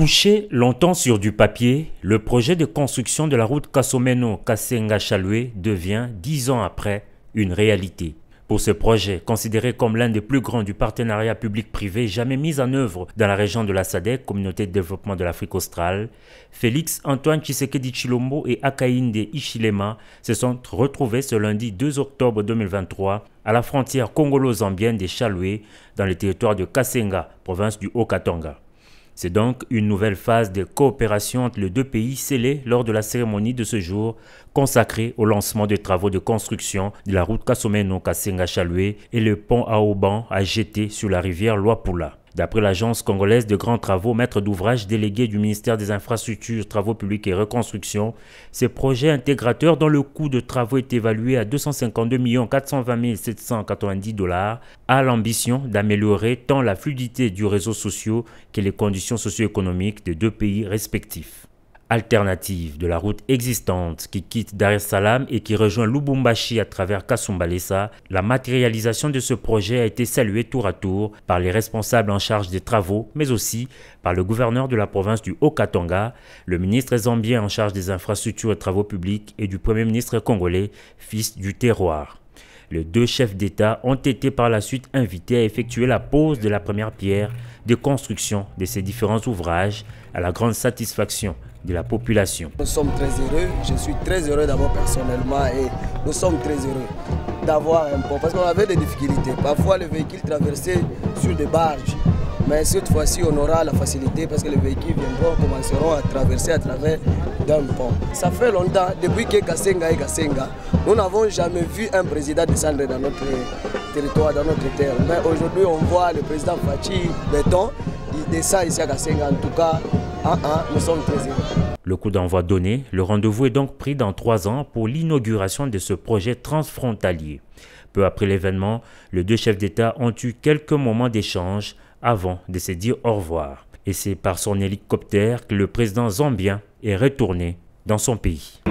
Couché longtemps sur du papier, le projet de construction de la route Kasomeno-Kasenga-Chalwe devient, 10 ans après, une réalité. Pour ce projet, considéré comme l'un des plus grands du partenariat public-privé jamais mis en œuvre dans la région de la SADC, Communauté de développement de l'Afrique australe, Félix Antoine Tshisekedi Tshilombo et Hakainde Hichilema se sont retrouvés ce lundi 2 octobre 2023 à la frontière congolo-zambienne des Chalwe, dans le territoire de Kasenga, province du Haut-Katanga. C'est donc une nouvelle phase de coopération entre les deux pays scellée lors de la cérémonie de ce jour consacrée au lancement des travaux de construction de la route Kasomeno-Kasenga-Chalwe et le pont Aoban à jeter sur la rivière Luapula. D'après l'agence congolaise de grands travaux, maître d'ouvrage délégué du ministère des Infrastructures, Travaux publics et Reconstruction, ces projets intégrateurs dont le coût de travaux est évalué à 252 420 790 $, a l'ambition d'améliorer tant la fluidité du réseau social que les conditions socio-économiques des deux pays respectifs. Alternative de la route existante qui quitte Dar es Salaam et qui rejoint Lubumbashi à travers Kasumbalesa, la matérialisation de ce projet a été saluée tour à tour par les responsables en charge des travaux, mais aussi par le gouverneur de la province du Haut-Katanga, le ministre zambien en charge des infrastructures et travaux publics et du premier ministre congolais, fils du terroir. Les deux chefs d'État ont été par la suite invités à effectuer la pose de la première pierre de construction de ces différents ouvrages à la grande satisfaction de la population. Nous sommes très heureux, je suis très heureux d'abord personnellement et nous sommes très heureux d'avoir un pont parce qu'on avait des difficultés. Parfois les véhicules traversaient sur des barges, mais cette fois-ci on aura la facilité parce que les véhicules commenceront à traverser à travers d'un pont. Ça fait longtemps, depuis que Kasenga et Kasenga, nous n'avons jamais vu un président descendre dans notre territoire, dans notre terre. Mais aujourd'hui on voit le président Fachi Béton, il descend ici à Kasenga. En tout cas, nous sommes très heureux. Le coup d'envoi donné, le rendez-vous est donc pris dans 3 ans pour l'inauguration de ce projet transfrontalier. Peu après l'événement, les deux chefs d'État ont eu quelques moments d'échange avant de se dire au revoir. Et c'est par son hélicoptère que le président zambien est retourné dans son pays.